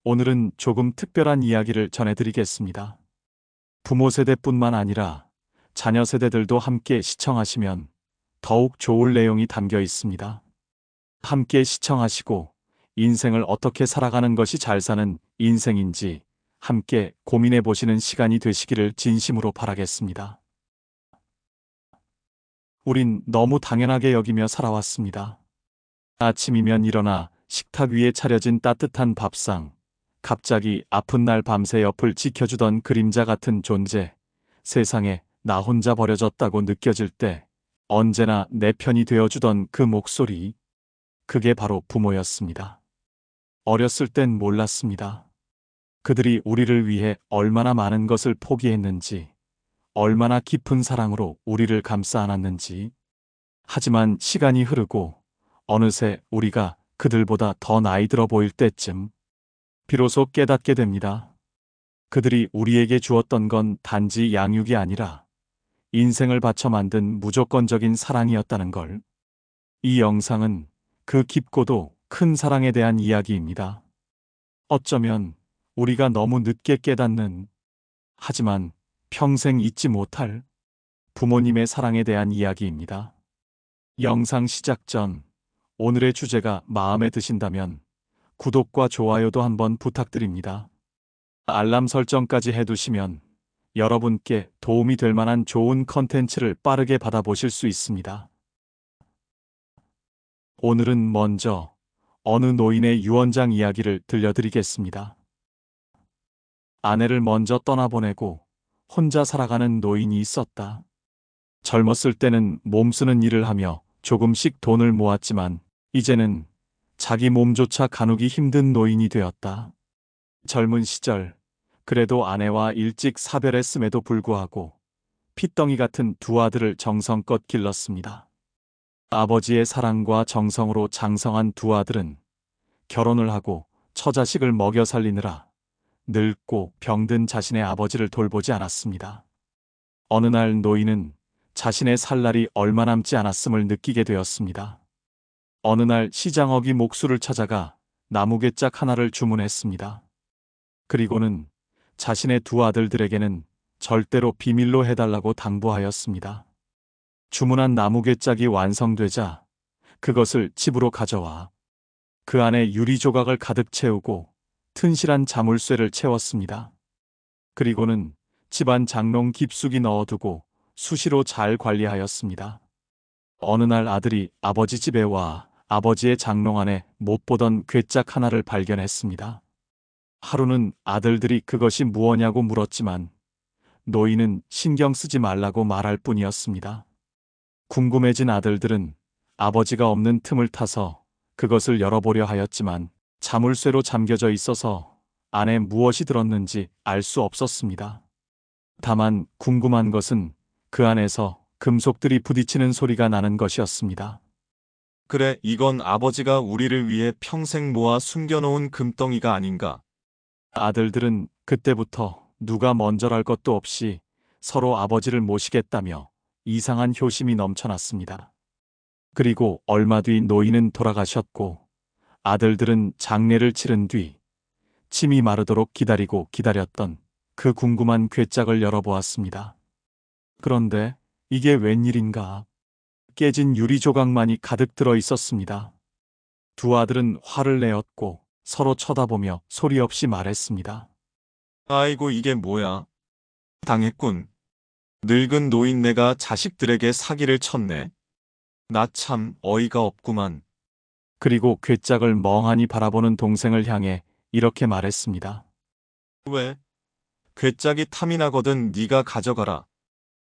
오늘은 조금 특별한 이야기를 전해드리겠습니다. 부모 세대뿐만 아니라 자녀 세대들도 함께 시청하시면 더욱 좋을 내용이 담겨 있습니다. 함께 시청하시고 인생을 어떻게 살아가는 것이 잘 사는 인생인지 함께 고민해 보시는 시간이 되시기를 진심으로 바라겠습니다. 우린 너무 당연하게 여기며 살아왔습니다. 아침이면 일어나 식탁 위에 차려진 따뜻한 밥상, 갑자기 아픈 날 밤새 옆을 지켜주던 그림자 같은 존재, 세상에 나 혼자 버려졌다고 느껴질 때 언제나 내 편이 되어주던 그 목소리, 그게 바로 부모였습니다. 어렸을 땐 몰랐습니다. 그들이 우리를 위해 얼마나 많은 것을 포기했는지, 얼마나 깊은 사랑으로 우리를 감싸 안았는지. 하지만 시간이 흐르고 어느새 우리가 그들보다 더 나이 들어 보일 때쯤 비로소 깨닫게 됩니다. 그들이 우리에게 주었던 건 단지 양육이 아니라 인생을 바쳐 만든 무조건적인 사랑이었다는 걸. 이 영상은 그 깊고도 큰 사랑에 대한 이야기입니다. 어쩌면 우리가 너무 늦게 깨닫는, 하지만 평생 잊지 못할 부모님의 사랑에 대한 이야기입니다. 영상 시작 전 오늘의 주제가 마음에 드신다면 구독과 좋아요도 한번 부탁드립니다. 알람 설정까지 해두시면 여러분께 도움이 될 만한 좋은 컨텐츠를 빠르게 받아보실 수 있습니다. 오늘은 먼저 어느 노인의 유언장 이야기를 들려드리겠습니다. 아내를 먼저 떠나보내고 혼자 살아가는 노인이 있었다. 젊었을 때는 몸쓰는 일을 하며 조금씩 돈을 모았지만 이제는 자기 몸조차 가누기 힘든 노인이 되었다. 젊은 시절 그래도 아내와 일찍 사별했음에도 불구하고 핏덩이 같은 두 아들을 정성껏 길렀습니다. 아버지의 사랑과 정성으로 장성한 두 아들은 결혼을 하고 처자식을 먹여 살리느라 늙고 병든 자신의 아버지를 돌보지 않았습니다. 어느 날 노인은 자신의 살 날이 얼마 남지 않았음을 느끼게 되었습니다. 어느 날 시장 어기 목수를 찾아가 나무개짝 하나를 주문했습니다. 그리고는 자신의 두 아들들에게는 절대로 비밀로 해달라고 당부하였습니다. 주문한 나무개짝이 완성되자 그것을 집으로 가져와 그 안에 유리 조각을 가득 채우고 튼실한 자물쇠를 채웠습니다. 그리고는 집안 장롱 깊숙이 넣어두고 수시로 잘 관리하였습니다. 어느 날 아들이 아버지 집에 와 아버지의 장롱 안에 못 보던 괴짝 하나를 발견했습니다. 하루는 아들들이 그것이 무엇냐고 물었지만 노인은 신경 쓰지 말라고 말할 뿐이었습니다. 궁금해진 아들들은 아버지가 없는 틈을 타서 그것을 열어보려 하였지만 자물쇠로 잠겨져 있어서 안에 무엇이 들었는지 알 수 없었습니다. 다만 궁금한 것은 그 안에서 금속들이 부딪히는 소리가 나는 것이었습니다. 그래, 이건 아버지가 우리를 위해 평생 모아 숨겨놓은 금덩이가 아닌가. 아들들은 그때부터 누가 먼저랄 것도 없이 서로 아버지를 모시겠다며 이상한 효심이 넘쳐났습니다. 그리고 얼마 뒤 노인은 돌아가셨고 아들들은 장례를 치른 뒤 침이 마르도록 기다리고 기다렸던 그 궁금한 괴짝을 열어보았습니다. 그런데 이게 웬일인가? 깨진 유리 조각만이 가득 들어 있었습니다. 두 아들은 화를 내었고 서로 쳐다보며 소리 없이 말했습니다. 아이고, 이게 뭐야. 당했군. 늙은 노인네가 자식들에게 사기를 쳤네. 나 참 어이가 없구만. 그리고 괴짝을 멍하니 바라보는 동생을 향해 이렇게 말했습니다. 왜? 괴짝이 탐이 나거든 네가 가져가라.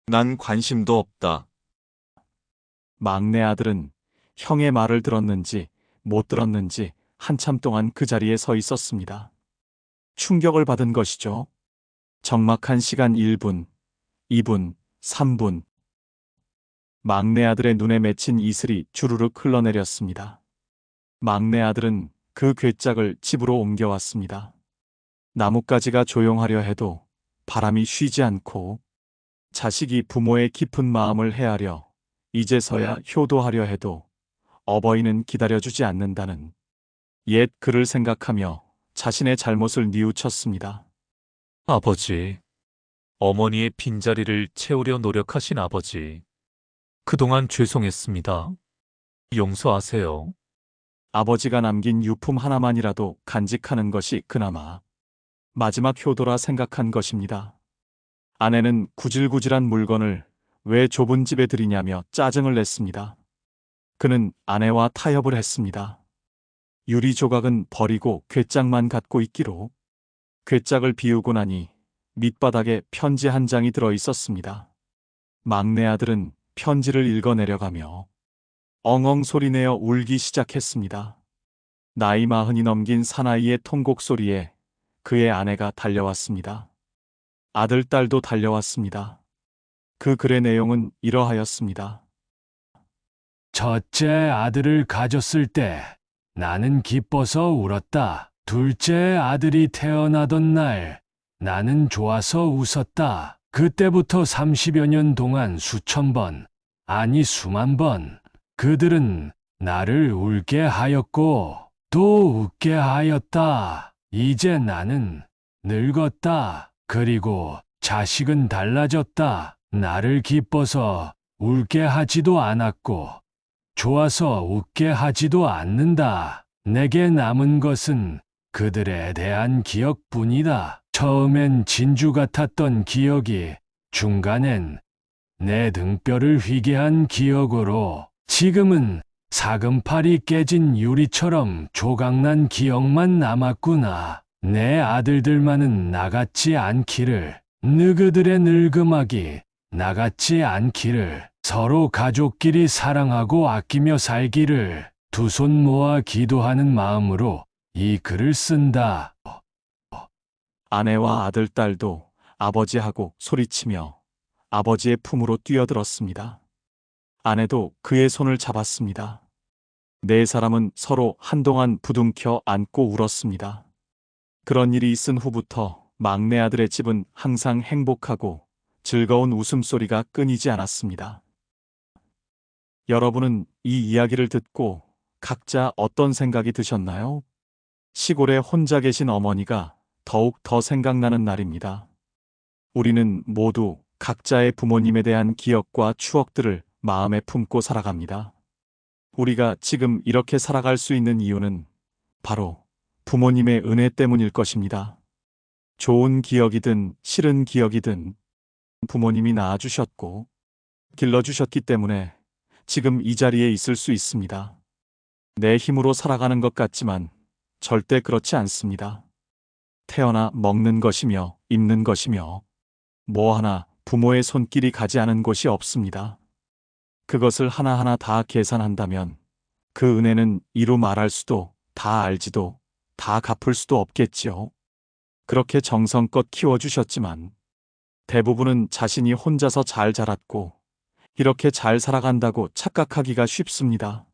난 관심도 없다. 막내 아들은 형의 말을 들었는지 못 들었는지 한참 동안 그 자리에 서 있었습니다. 충격을 받은 것이죠. 적막한 시간 1분, 2분, 3분. 막내 아들의 눈에 맺힌 이슬이 주르륵 흘러내렸습니다. 막내 아들은 그 괴짝을 집으로 옮겨왔습니다. 나뭇가지가 조용하려 해도 바람이 쉬지 않고 자식이 부모의 깊은 마음을 헤아려 이제서야 효도하려 해도 어버이는 기다려주지 않는다는 옛 글을 생각하며 자신의 잘못을 뉘우쳤습니다. 아버지, 어머니의 빈자리를 채우려 노력하신 아버지, 그동안 죄송했습니다. 용서하세요. 아버지가 남긴 유품 하나만이라도 간직하는 것이 그나마 마지막 효도라 생각한 것입니다. 아내는 구질구질한 물건을 왜 좁은 집에 들이냐며 짜증을 냈습니다. 그는 아내와 타협을 했습니다. 유리 조각은 버리고 괴짝만 갖고 있기로. 괴짝을 비우고 나니 밑바닥에 편지 한 장이 들어 있었습니다. 막내 아들은 편지를 읽어내려가며 엉엉 소리내어 울기 시작했습니다. 나이 40이 넘긴 사나이의 통곡 소리에 그의 아내가 달려왔습니다. 아들, 딸도 달려왔습니다. 그 글의 내용은 이러하였습니다. 첫째 아들을 가졌을 때 나는 기뻐서 울었다. 둘째 아들이 태어나던 날 나는 좋아서 웃었다. 그때부터 30여 년 동안 수천 번, 아니 수만 번 그들은 나를 울게 하였고 또 웃게 하였다. 이제 나는 늙었다. 그리고 자식은 달라졌다. 나를 기뻐서 울게 하지도 않았고 좋아서 웃게 하지도 않는다. 내게 남은 것은 그들에 대한 기억뿐이다. 처음엔 진주 같았던 기억이 중간엔 내 등뼈를 휘게 한 기억으로 지금은 사금팔이 깨진 유리처럼 조각난 기억만 남았구나. 내 아들들만은 나같지 않기를, 너희들의 늙음악이 나같지 않기를, 서로 가족끼리 사랑하고 아끼며 살기를 두 손 모아 기도하는 마음으로 이 글을 쓴다. 아내와 아들, 딸도 아버지하고 소리치며 아버지의 품으로 뛰어들었습니다. 아내도 그의 손을 잡았습니다. 네 사람은 서로 한동안 부둥켜 안고 울었습니다. 그런 일이 있은 후부터 막내 아들의 집은 항상 행복하고 즐거운 웃음소리가 끊이지 않았습니다. 여러분은 이 이야기를 듣고 각자 어떤 생각이 드셨나요? 시골에 혼자 계신 어머니가 더욱 더 생각나는 날입니다. 우리는 모두 각자의 부모님에 대한 기억과 추억들을 마음에 품고 살아갑니다. 우리가 지금 이렇게 살아갈 수 있는 이유는 바로 부모님의 은혜 때문일 것입니다. 좋은 기억이든 싫은 기억이든 부모님이 낳아주셨고 길러주셨기 때문에 지금 이 자리에 있을 수 있습니다. 내 힘으로 살아가는 것 같지만 절대 그렇지 않습니다. 태어나 먹는 것이며 입는 것이며 뭐 하나 부모의 손길이 가지 않은 곳이 없습니다. 그것을 하나하나 다 계산한다면 그 은혜는 이루 말할 수도 다 알지도 다 갚을 수도 없겠지요. 그렇게 정성껏 키워주셨지만 대부분은 자신이 혼자서 잘 자랐고 이렇게 잘 살아간다고 착각하기가 쉽습니다.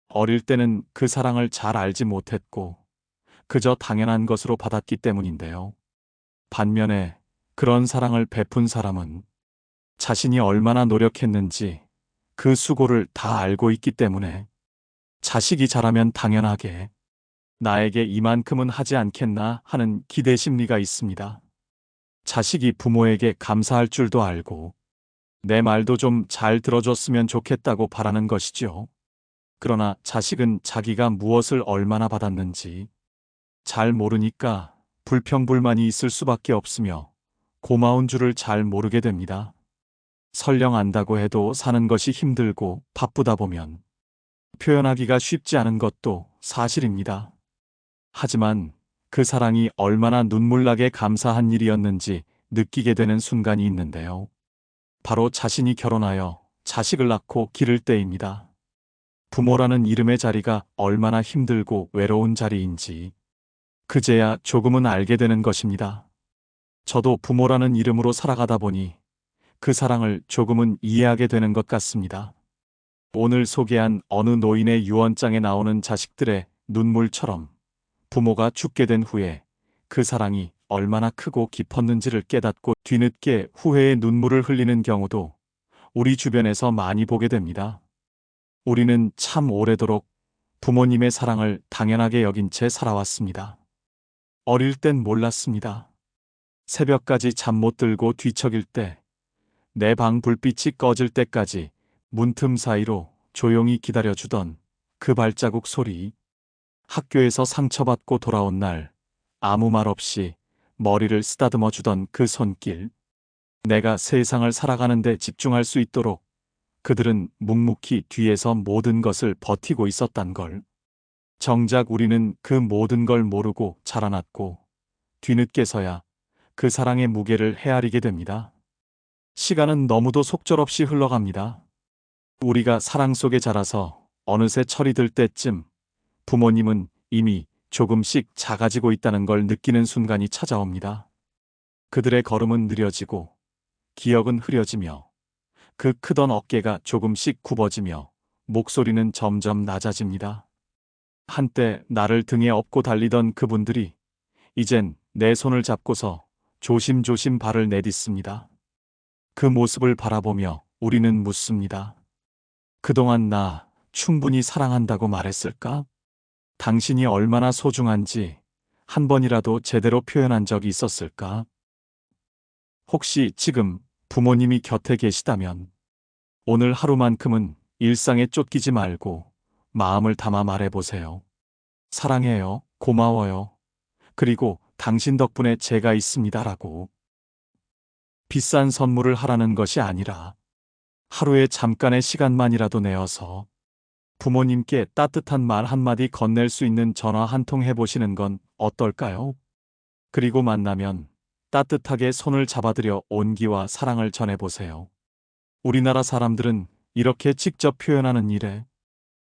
어릴 때는 그 사랑을 잘 알지 못했고 그저 당연한 것으로 받았기 때문인데요. 반면에 그런 사랑을 베푼 사람은 자신이 얼마나 노력했는지 그 수고를 다 알고 있기 때문에 자식이 자라면 당연하게 나에게 이만큼은 하지 않겠나 하는 기대 심리가 있습니다. 자식이 부모에게 감사할 줄도 알고 내 말도 좀 잘 들어줬으면 좋겠다고 바라는 것이죠. 그러나 자식은 자기가 무엇을 얼마나 받았는지 잘 모르니까 불평불만이 있을 수밖에 없으며 고마운 줄을 잘 모르게 됩니다. 설령 안다고 해도 사는 것이 힘들고 바쁘다 보면 표현하기가 쉽지 않은 것도 사실입니다. 하지만 그 사랑이 얼마나 눈물나게 감사한 일이었는지 느끼게 되는 순간이 있는데요. 바로 자신이 결혼하여 자식을 낳고 기를 때입니다. 부모라는 이름의 자리가 얼마나 힘들고 외로운 자리인지 그제야 조금은 알게 되는 것입니다. 저도 부모라는 이름으로 살아가다 보니 그 사랑을 조금은 이해하게 되는 것 같습니다. 오늘 소개한 어느 노인의 유언장에 나오는 자식들의 눈물처럼 부모가 죽게 된 후에 그 사랑이 얼마나 크고 깊었는지를 깨닫고 뒤늦게 후회의 눈물을 흘리는 경우도 우리 주변에서 많이 보게 됩니다. 우리는 참 오래도록 부모님의 사랑을 당연하게 여긴 채 살아왔습니다. 어릴 땐 몰랐습니다. 새벽까지 잠 못 들고 뒤척일 때, 내 방 불빛이 꺼질 때까지 문틈 사이로 조용히 기다려주던 그 발자국 소리, 학교에서 상처받고 돌아온 날 아무 말 없이 머리를 쓰다듬어 주던 그 손길, 내가 세상을 살아가는데 집중할 수 있도록 그들은 묵묵히 뒤에서 모든 것을 버티고 있었단 걸. 정작 우리는 그 모든 걸 모르고 자라났고 뒤늦게서야 그 사랑의 무게를 헤아리게 됩니다. 시간은 너무도 속절없이 흘러갑니다. 우리가 사랑 속에 자라서 어느새 철이 들 때쯤 부모님은 이미 조금씩 작아지고 있다는 걸 느끼는 순간이 찾아옵니다. 그들의 걸음은 느려지고 기억은 흐려지며 그 크던 어깨가 조금씩 굽어지며 목소리는 점점 낮아집니다. 한때 나를 등에 업고 달리던 그분들이 이젠 내 손을 잡고서 조심조심 발을 내딛습니다. 그 모습을 바라보며 우리는 묻습니다. 그동안 나 충분히 사랑한다고 말했을까? 당신이 얼마나 소중한지 한 번이라도 제대로 표현한 적이 있었을까? 혹시 지금 부모님이 곁에 계시다면 오늘 하루만큼은 일상에 쫓기지 말고 마음을 담아 말해보세요. 사랑해요. 고마워요. 그리고 당신 덕분에 제가 있습니다라고. 비싼 선물을 하라는 것이 아니라 하루에 잠깐의 시간만이라도 내어서 부모님께 따뜻한 말 한마디 건넬 수 있는 전화 한 통 해보시는 건 어떨까요? 그리고 만나면 따뜻하게 손을 잡아드려 온기와 사랑을 전해보세요. 우리나라 사람들은 이렇게 직접 표현하는 일에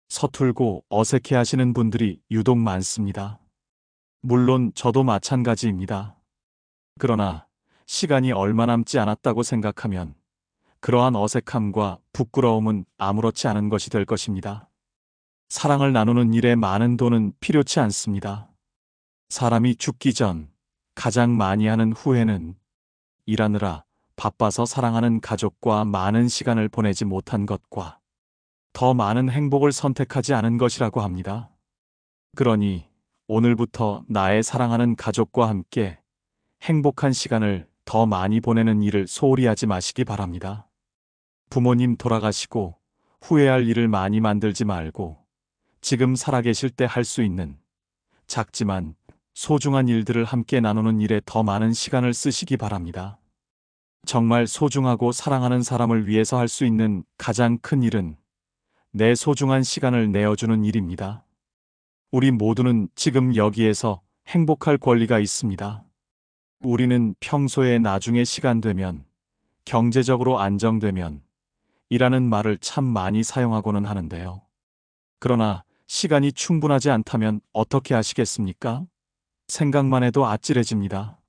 서툴고 어색해 하시는 분들이 유독 많습니다. 물론 저도 마찬가지입니다. 그러나 시간이 얼마 남지 않았다고 생각하면 그러한 어색함과 부끄러움은 아무렇지 않은 것이 될 것입니다. 사랑을 나누는 일에 많은 돈은 필요치 않습니다. 사람이 죽기 전 가장 많이 하는 후회는 일하느라 바빠서 사랑하는 가족과 많은 시간을 보내지 못한 것과 더 많은 행복을 선택하지 않은 것이라고 합니다. 그러니 오늘부터 나의 사랑하는 가족과 함께 행복한 시간을 더 많이 보내는 일을 소홀히 하지 마시기 바랍니다. 부모님 돌아가시고 후회할 일을 많이 만들지 말고 지금 살아계실 때 할 수 있는 작지만 소중한 일들을 함께 나누는 일에 더 많은 시간을 쓰시기 바랍니다. 정말 소중하고 사랑하는 사람을 위해서 할 수 있는 가장 큰 일은 내 소중한 시간을 내어주는 일입니다. 우리 모두는 지금 여기에서 행복할 권리가 있습니다. 우리는 평소에 나중에 시간 되면, 경제적으로 안정되면 이라는 말을 참 많이 사용하고는 하는데요. 그러나 시간이 충분하지 않다면 어떻게 하시겠습니까? 생각만 해도 아찔해집니다.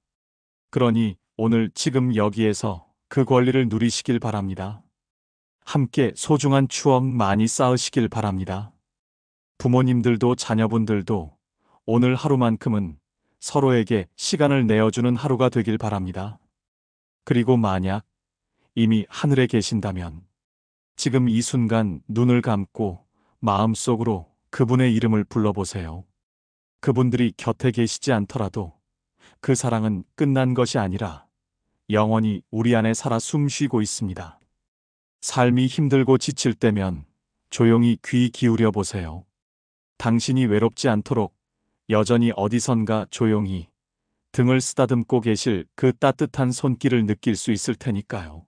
그러니 오늘 지금 여기에서 그 권리를 누리시길 바랍니다. 함께 소중한 추억 많이 쌓으시길 바랍니다. 부모님들도 자녀분들도 오늘 하루만큼은 서로에게 시간을 내어주는 하루가 되길 바랍니다. 그리고 만약 이미 하늘에 계신다면 지금 이 순간 눈을 감고 마음속으로 그분의 이름을 불러보세요. 그분들이 곁에 계시지 않더라도 그 사랑은 끝난 것이 아니라 영원히 우리 안에 살아 숨쉬고 있습니다. 삶이 힘들고 지칠 때면 조용히 귀 기울여 보세요. 당신이 외롭지 않도록 여전히 어디선가 조용히 등을 쓰다듬고 계실 그 따뜻한 손길을 느낄 수 있을 테니까요.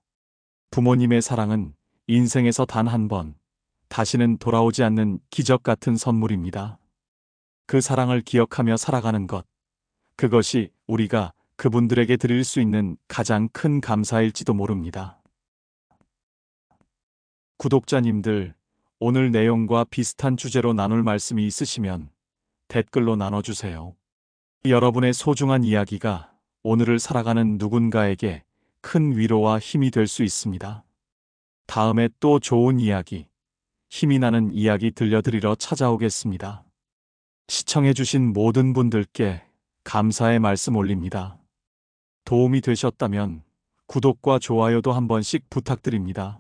부모님의 사랑은 인생에서 단 한 번 다시는 돌아오지 않는 기적 같은 선물입니다. 그 사랑을 기억하며 살아가는 것, 그것이 우리가 그분들에게 드릴 수 있는 가장 큰 감사일지도 모릅니다. 구독자님들, 오늘 내용과 비슷한 주제로 나눌 말씀이 있으시면 댓글로 나눠주세요. 여러분의 소중한 이야기가 오늘을 살아가는 누군가에게 큰 위로와 힘이 될 수 있습니다. 다음에 또 좋은 이야기, 힘이 나는 이야기 들려드리러 찾아오겠습니다. 시청해주신 모든 분들께 감사의 말씀 올립니다. 도움이 되셨다면 구독과 좋아요도 한 번씩 부탁드립니다.